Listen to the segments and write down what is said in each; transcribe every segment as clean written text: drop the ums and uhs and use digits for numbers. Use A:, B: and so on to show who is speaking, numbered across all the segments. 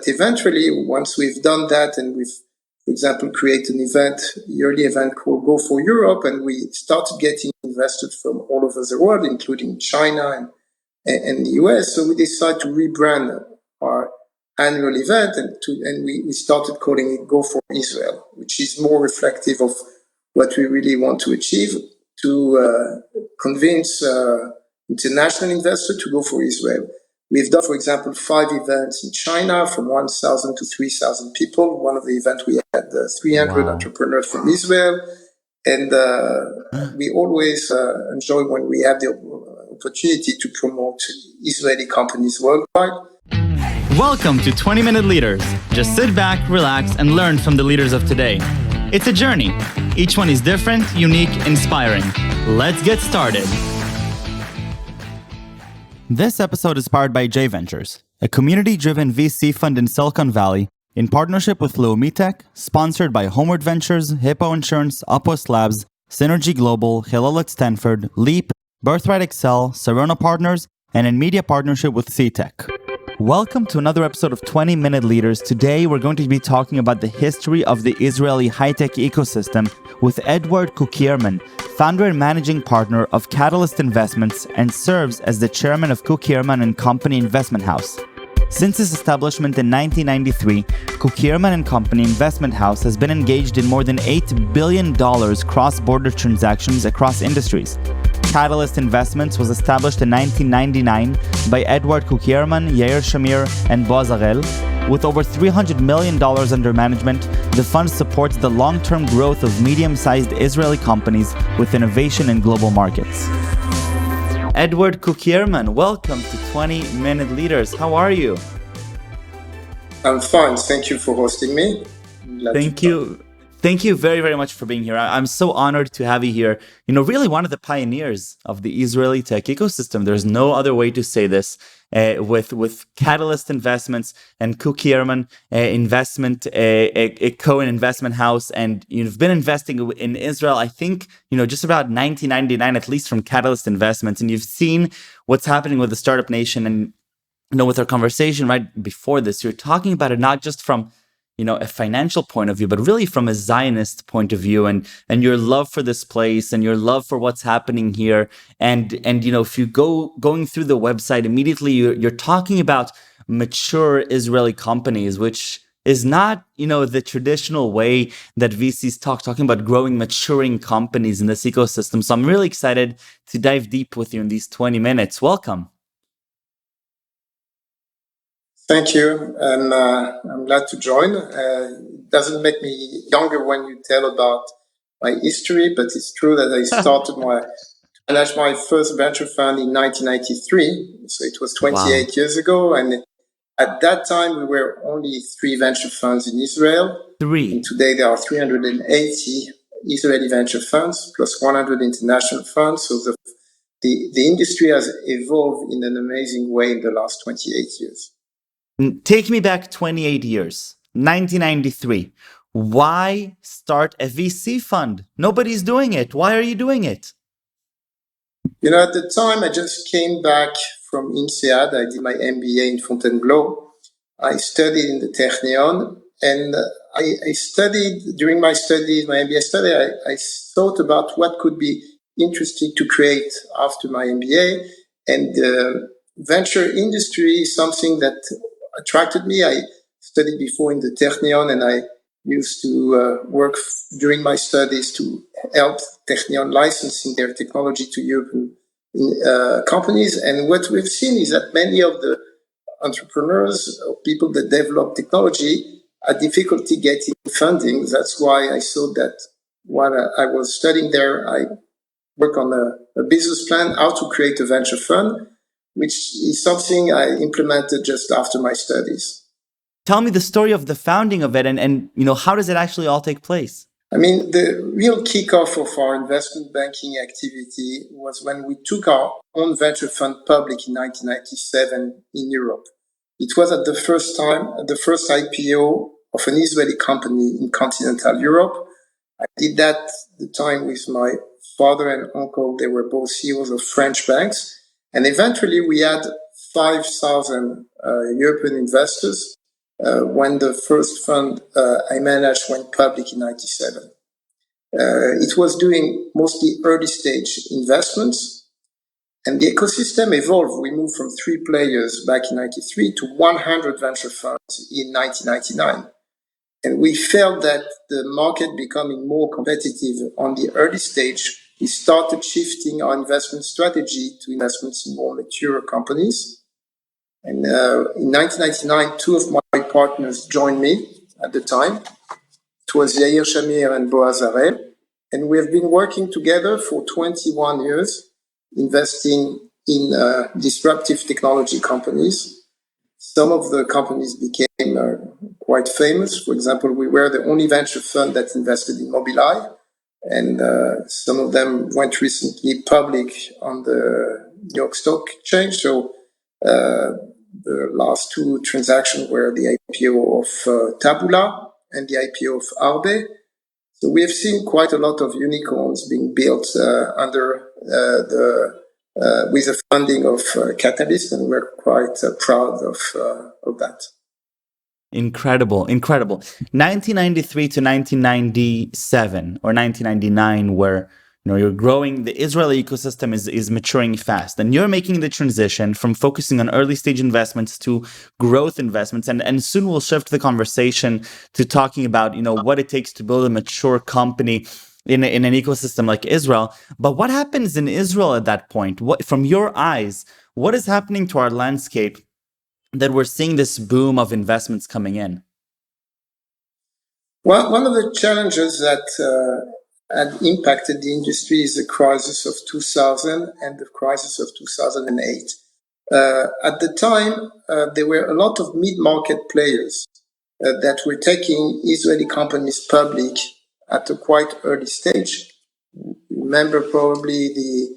A: eventually, once we've done that and we've, for example, created an event, yearly event called Go for Europe, and we started getting investors from all over the world, including China and the US. So we decided to rebrand our annual event and we started calling it Go for Israel, which is more reflective of what we really want to achieve, to convince international investors to go for Israel. We've done, for example, 5 events in China from 1,000 to 3,000 people. One of the events we had 300 entrepreneurs from Israel. And we always enjoy when we have the opportunity to promote Israeli companies worldwide.
B: Welcome to 20-Minute Leaders. Just sit back, relax, and learn from the leaders of today. It's a journey. Each one is different, unique, inspiring. Let's get started. This episode is powered by J Ventures, a community-driven VC fund in Silicon Valley, in partnership with Leumi Tech, sponsored by Homeward Ventures, Hippo Insurance, Upwest Labs, Synergy Global, Hillel at Stanford, Leap, Birthright Excel, Serona Partners, and in media partnership with C-Tech. Welcome to another episode of 20-Minute Leaders. Today, we're going to be talking about the history of the Israeli high-tech ecosystem with Edouard Cukierman, founder and managing partner of Catalyst Investments and serves as the Chairman of Cukierman Co investment house. Since its establishment in 1993, Cukierman Co investment house has been engaged in more than $8 billion cross-border transactions across industries. Catalyst Investments was established in 1999 by Edouard Cukierman, Yair, Shamir, and Boaz. With over $300 million under management, the fund supports the long-term growth of medium-sized Israeli companies with innovation in global markets. Edouard Cukierman, welcome to 20-Minute Leaders. How are you?
A: I'm fine. Thank you for hosting me.
B: Thank you. Thank you very, very much for being here. I'm so honored to have you here. You know, really one of the pioneers of the Israeli tech ecosystem. There's no other way to say this. With Catalyst Investments and Cukierman Investment Co, an investment house, and you've been investing in Israel, I think, just about 1999, at least from Catalyst Investments, and you've seen what's happening with the startup nation. And with our conversation right before this, you're talking about it not just from a financial point of view, but really from a Zionist point of view, and your love for this place and your love for what's happening here. And if you going through the website immediately, you're talking about mature Israeli companies, which is not, the traditional way that VCs talking about growing, maturing companies in this ecosystem. So I'm really excited to dive deep with you in these 20 minutes. Welcome.
A: Thank you, and I'm glad to join. It doesn't make me younger when you tell about my history, but it's true that I started my first venture fund in 1993, so it was 28 years ago, and at that time we were only 3 venture funds in Israel.
B: 3.
A: And today there are 380 Israeli venture funds plus 100 international funds. So the industry has evolved in an amazing way in the last 28 years.
B: Take me back 28 years, 1993. Why start a VC fund? Nobody's doing it. Why are you doing it?
A: At the time, I just came back from INSEAD. I did my MBA in Fontainebleau. I studied in the Technion, and I studied, during my studies, my MBA study, I thought about what could be interesting to create after my MBA. And venture industry is something that attracted me. I studied before in the Technion, and I used to work during my studies to help Technion licensing their technology to European companies. And what we've seen is that many of the entrepreneurs or people that develop technology had difficulty getting funding. That's why I saw that while I was studying there, I worked on a business plan, how to create a venture fund, which is something I implemented just after my studies.
B: Tell me the story of the founding of it and how does it actually all take place?
A: I mean, the real kickoff of our investment banking activity was when we took our own venture fund public in 1997 in Europe. It was at the first IPO of an Israeli company in continental Europe. I did that at the time with my father and uncle. They were both CEOs of French banks. And eventually we had 5,000 European investors when the first fund I managed went public in 97. It was doing mostly early stage investments, and the ecosystem evolved. We moved from 3 players back in 93 to 100 venture funds in 1999. And we felt that the market becoming more competitive on the early stage, we started shifting our investment strategy to investments in more mature companies. And in 1999, 2 of my partners joined me at the time. It was Yair, Shamir, and Boaz Harel. And we have been working together for 21 years, investing in disruptive technology companies. Some of the companies became quite famous. For example, we were the only venture fund that invested in Mobileye, and some of them went recently public on the New York Stock Exchange. So the last 2 transactions were the IPO of Tabula and the IPO of Arbe. So we have seen quite a lot of unicorns being built under with the funding of Catalyst, and we're quite proud of that.
B: Incredible. 1993 to 1997 or 1999, where you're growing, the Israeli ecosystem is maturing fast, and you're making the transition from focusing on early stage investments to growth investments, and soon we'll shift the conversation to talking about what it takes to build a mature company in an ecosystem like Israel. But what happens in Israel at that point? What, from your eyes, what is happening to our landscape that we're seeing this boom of investments coming in?
A: Well, one of the challenges that had impacted the industry is the crisis of 2000 and the crisis of 2008. At the time, there were a lot of mid-market players that were taking Israeli companies public at a quite early stage. Remember probably the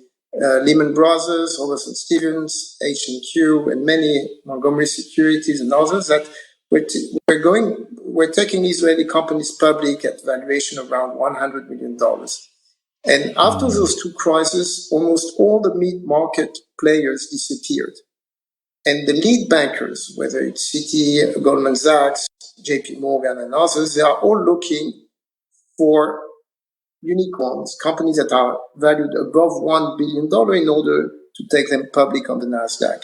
A: Lehman Brothers, Robertson Stevens, H&Q, and many Montgomery Securities and others that were taking Israeli companies public at valuation around $100 million. And after those 2 crises, almost all the mid-market players disappeared. And the lead bankers, whether it's Citi, Goldman Sachs, JP Morgan, and others, they are all looking for unicorns, companies that are valued above $1 billion in order to take them public on the NASDAQ.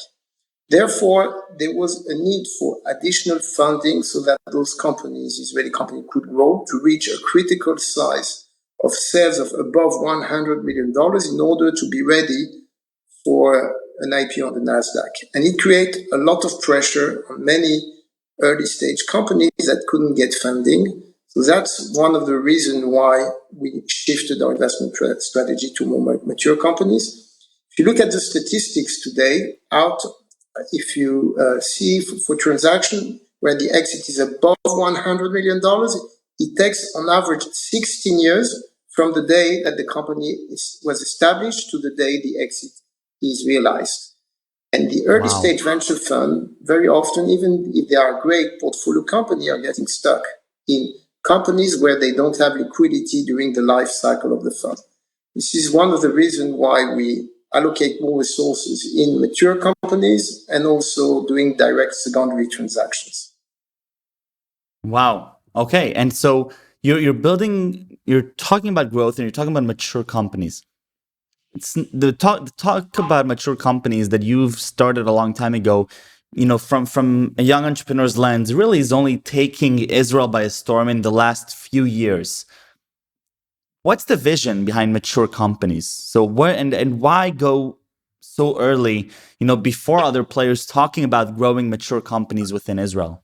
A: Therefore, there was a need for additional funding so that those companies, Israeli companies, could grow to reach a critical size of sales of above $100 million in order to be ready for an IPO on the NASDAQ. And it created a lot of pressure on many early stage companies that couldn't get funding. So that's one of the reasons why we shifted our investment strategy to more mature companies. If you look at the statistics today, if you see for transaction where the exit is above $100 million, it takes on average 16 years from the day that the company was established to the day the exit is realized. And the early stage venture fund, very often, even if they are a great portfolio company, are getting stuck in companies where they don't have liquidity during the life cycle of the fund. This is one of the reasons why we allocate more resources in mature companies and also doing direct secondary transactions.
B: Wow. Okay. And so you're talking about growth and you're talking about mature companies. It's the talk about mature companies that you've started a long time ago, from a young entrepreneur's lens, really is only taking Israel by a storm in the last few years. What's the vision behind mature companies? So where and why go so early, before other players talking about growing mature companies within Israel?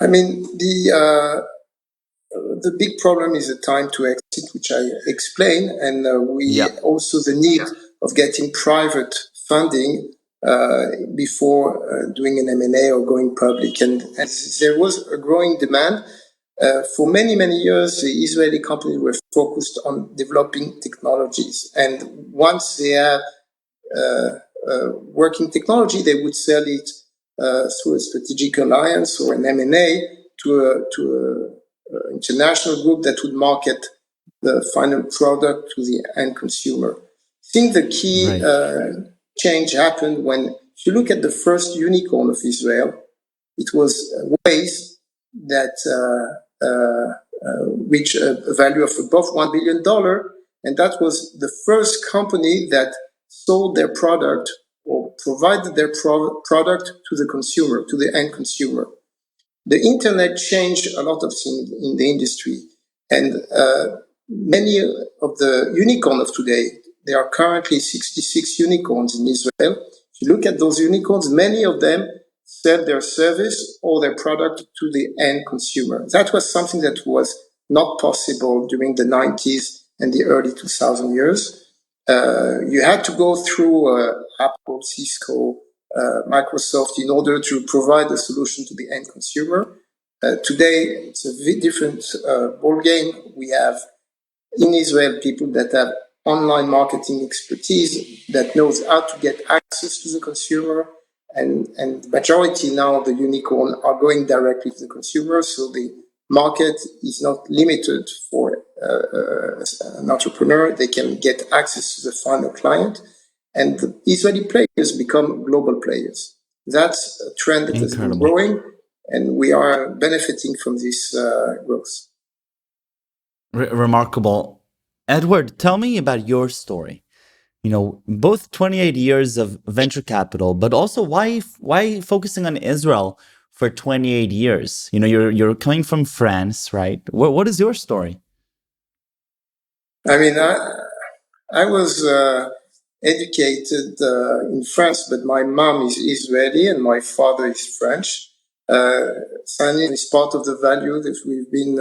A: I mean, the big problem is the time to exit, which I explained, and also the need of getting private funding before doing an M&A or going public. And there was a growing demand. For many, many years, the Israeli companies were focused on developing technologies. And once they have working technology, they would sell it through a strategic alliance or an M&A to a international group that would market the final product to the end consumer. I think the key change happened when, if you look at the first unicorn of Israel, It was ways that reached a value of above $1 billion. And that was the first company that sold their product or provided their product to the consumer, to the end consumer. The internet changed a lot of things in the industry. And many of the unicorns of today, there are currently 66 unicorns in Israel. If you look at those unicorns, many of them sell their service or their product to the end consumer. That was something that was not possible during the 90s and the early 2000 years. You had to go through Apple, Cisco, Microsoft in order to provide a solution to the end consumer. Today, it's a very different ball game. We have in Israel people that have online marketing expertise that knows how to get access to the consumer, and the majority now of the unicorn are going directly to the consumer. So the market is not limited for an entrepreneur. They can get access to the final client, and the Israeli players become global players. That's a trend that has been growing, and we are benefiting from this growth.
B: Remarkable. Edward, tell me about your story. You know, both 28 years of venture capital, but also why focusing on Israel for 28 years? You know, you're coming from France, right? What is your story?
A: I mean, I was educated in France, but my mom is Israeli and my father is French. Signing is part of the value that we've been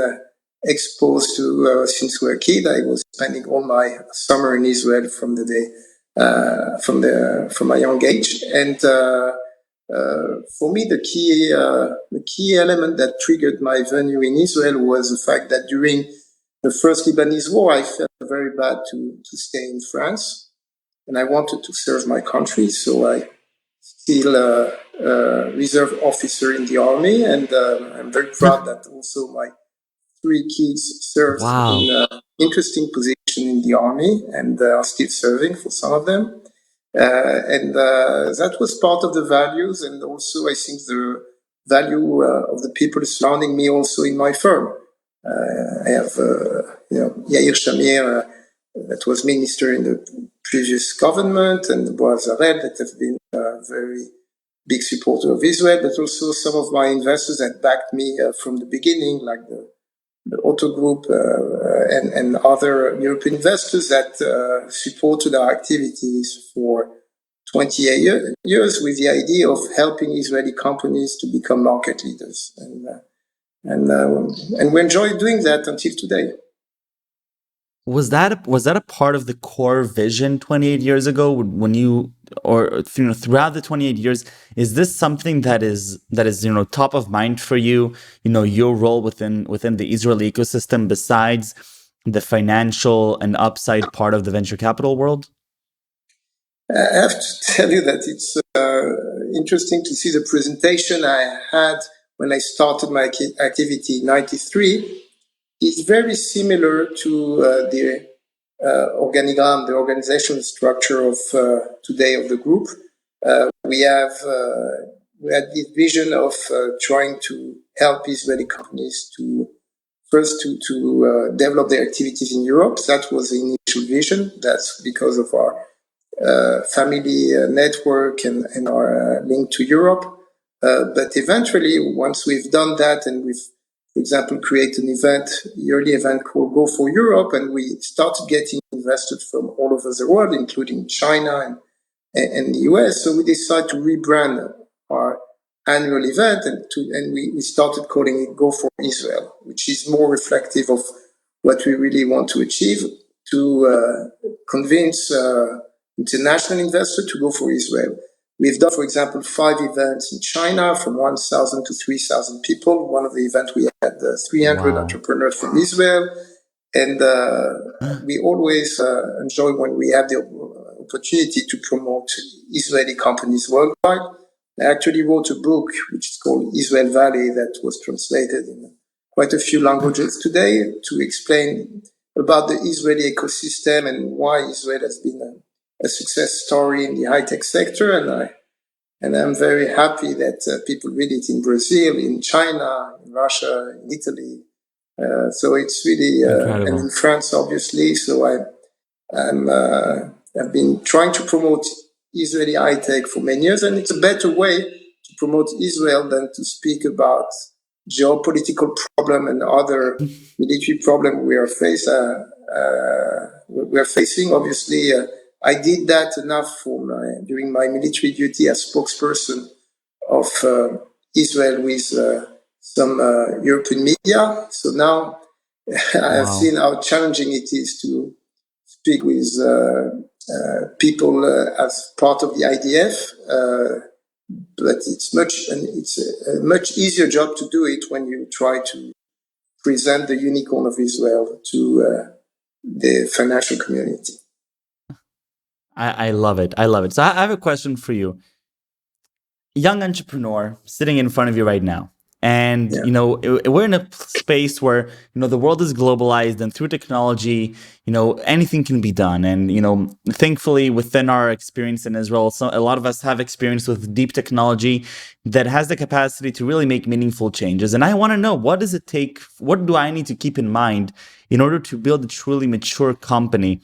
A: exposed to since we were a kid. I was spending all my summer in Israel from the day from my young age, and for me, the key element that triggered my venue in Israel was the fact that during the first Lebanese war, I felt very bad to stay in France, and I wanted to serve my country, so I still reserve officer in the army, and I'm very proud that also my 3 kids served in an interesting position in the army and are still serving for some of them. And that was part of the values, and also I think the value of the people surrounding me also in my firm. I have, Yair Shamir, that was minister in the previous government, and Boaz Harel, that have been very big supporter of Israel, but also some of my investors that backed me from the beginning, like the Auto Group and other European investors that supported our activities for 28 years with the idea of helping Israeli companies to become market leaders. And we enjoy doing that until today.
B: Was that a part of the core vision 28 years ago when you, or throughout the 28 years, is this something that is top of mind for you, your role within the Israeli ecosystem besides the financial and upside part of the venture capital world?
A: I have to tell you that it's interesting to see the presentation I had when I started my activity in 93. It's very similar to the organigram, the organizational structure of today of the group. We had this vision of trying to help Israeli companies to develop their activities in Europe. That was the initial vision. That's because of our family network and our link to Europe. But eventually, once we've done that and we've, for example, create an yearly event called Go for Europe, and we started getting investors from all over the world, including China and the US. So we decided to rebrand our annual event, and we started calling it Go for Israel, which is more reflective of what we really want to achieve, to convince international investors to go for Israel. We've done, for example, 5 events in China from 1,000 to 3,000 people. One of the events we had 300 entrepreneurs from Israel. And we always enjoy when we have the opportunity to promote Israeli companies worldwide. I actually wrote a book which is called Israel Valley that was translated in quite a few languages today to explain about the Israeli ecosystem and why Israel has been a success story in the high-tech sector. And And I'm very happy that people read it in Brazil, in China, in Russia, in Italy. So it's really, and in France, obviously. So I've been trying to promote Israeli high tech for many years, and it's a better way to promote Israel than to speak about geopolitical problem and other military problem we are facing. Obviously, I did that enough during my military duty as spokesperson of Israel with some European media. So now I have seen how challenging it is to speak with people as part of the IDF, but it's a much easier job to do it when you try to present the unicorn of Israel to the financial community.
B: I love it. I love it. So I have a question for you. Young entrepreneur sitting in front of you right now. And, we're in a space where, the world is globalized, and through technology, anything can be done. And, thankfully within our experience in Israel, a lot of us have experience with deep technology that has the capacity to really make meaningful changes. And I want to know, what does it take? What do I need to keep in mind in order to build a truly mature company?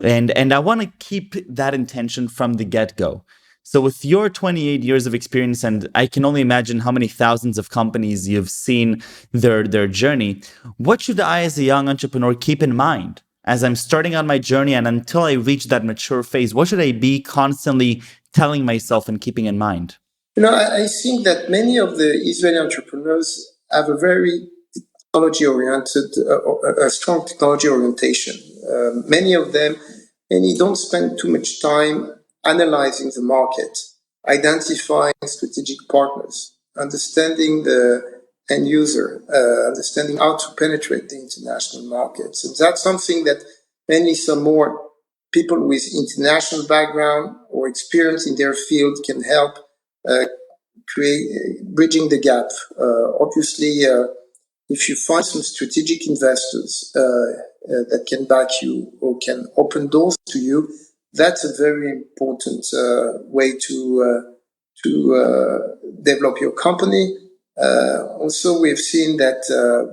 B: And I want to keep that intention from the get-go. So with your 28 years of experience, and I can only imagine how many thousands of companies you've seen their journey, what should I as a young entrepreneur keep in mind as I'm starting on my journey and until I reach that mature phase? What should I be constantly telling myself and keeping in mind?
A: I think that many of the Israeli entrepreneurs have a very technology-oriented, a strong technology orientation. Many of them, and you don't spend too much time analyzing the market, identifying strategic partners, understanding the end user, understanding how to penetrate the international markets. And that's something that some more people with international background or experience in their field can help bridging the gap. Obviously, if you find some strategic investors that can back you or can open doors to you, that's a very important way to develop your company. Also, we've seen that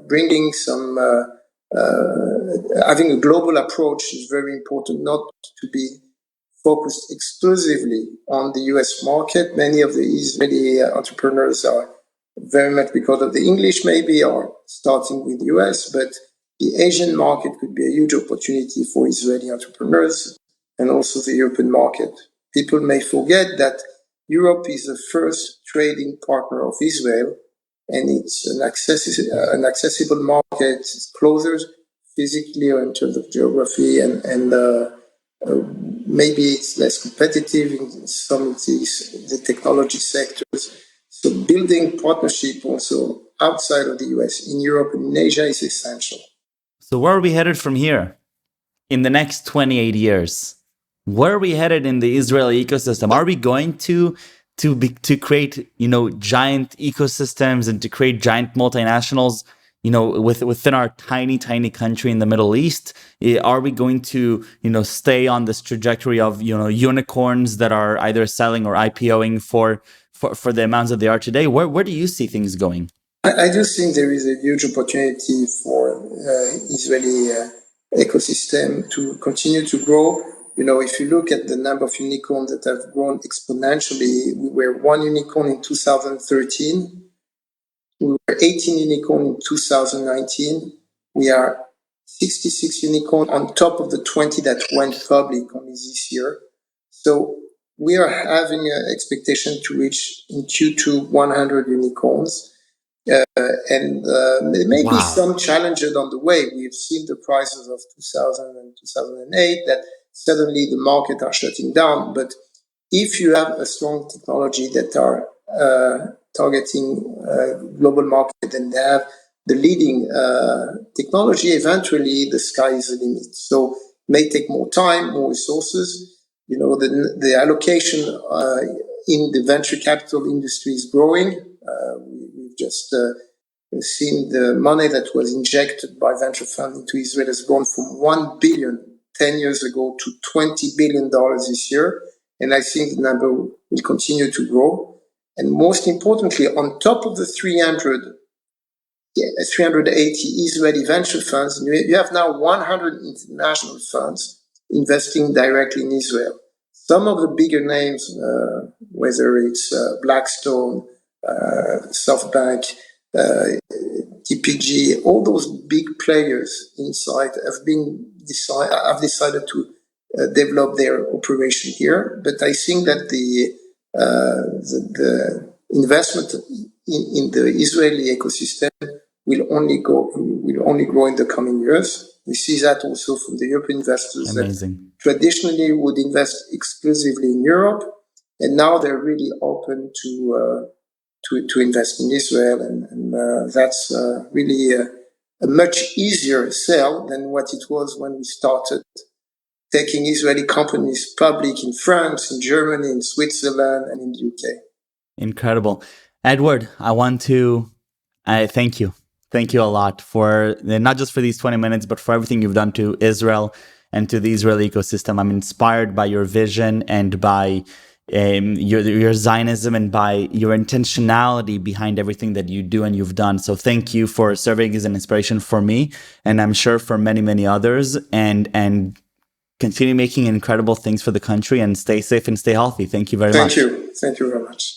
A: bringing having a global approach is very important, not to be focused exclusively on the US market. Many of the Israeli entrepreneurs are very much, because of the English maybe, are starting with the US, but the Asian market could be a huge opportunity for Israeli entrepreneurs, and also the European market. People may forget that Europe is the first trading partner of Israel, and it's an accessible market. It's closer physically or in terms of geography, and maybe it's less competitive in some of the technology sectors. So building partnership also outside of the US, in Europe and in Asia, is essential.
B: So where are we headed from here in the next 28 years? Where are we headed in the Israeli ecosystem? Are we going to create, giant ecosystems and to create giant multinationals, within our tiny country in the Middle East? Are we going to, stay on this trajectory of, unicorns that are either selling or IPOing for the amounts that they are today? Where do you see things going?
A: I do think there is a huge opportunity for Israeli ecosystem to continue to grow. If you look at the number of unicorns that have grown exponentially, we were one unicorn in 2013. We were 18 unicorn in 2019. We are 66 unicorn on top of the 20 that went public only this year. So we are having an expectation to reach in Q2 100 unicorns. And there may be some challenges on the way. We've seen the prices of 2000 and 2008 that suddenly the market are shutting down. But if you have a strong technology that are targeting global market and they have the leading technology, eventually the sky is the limit. So it may take more time, more resources. The allocation in the venture capital industry is growing. We've just seen the money that was injected by venture fund into Israel has gone from $1 billion 10 years ago to $20 billion this year. And I think the number will continue to grow. And most importantly, on top of the 380 Israeli venture funds, you have now 100 international funds investing directly in Israel. Some of the bigger names, whether it's Blackstone, SoftBank, TPG, all those big players inside have decided to develop their operation here. But I think that the investment in the Israeli ecosystem will only grow in the coming years. We see that also from the European investors
B: Amazing.
A: that traditionally would invest exclusively in Europe, and now they're really open to invest in Israel, and that's really a much easier sell than what it was when we started taking Israeli companies public in France, in Germany, in Switzerland, and in the UK.
B: Incredible. Edouard, I want to thank you. Thank you a lot for not just for these 20 minutes, but for everything you've done to Israel and to the Israeli ecosystem. I'm inspired by your vision and by your Zionism and by your intentionality behind everything that you do and you've done. So thank you for serving as an inspiration for me, and I'm sure for many, many others, and continue making incredible things for the country, and stay safe and stay healthy. Thank you very much.
A: Thank you. Thank you very much.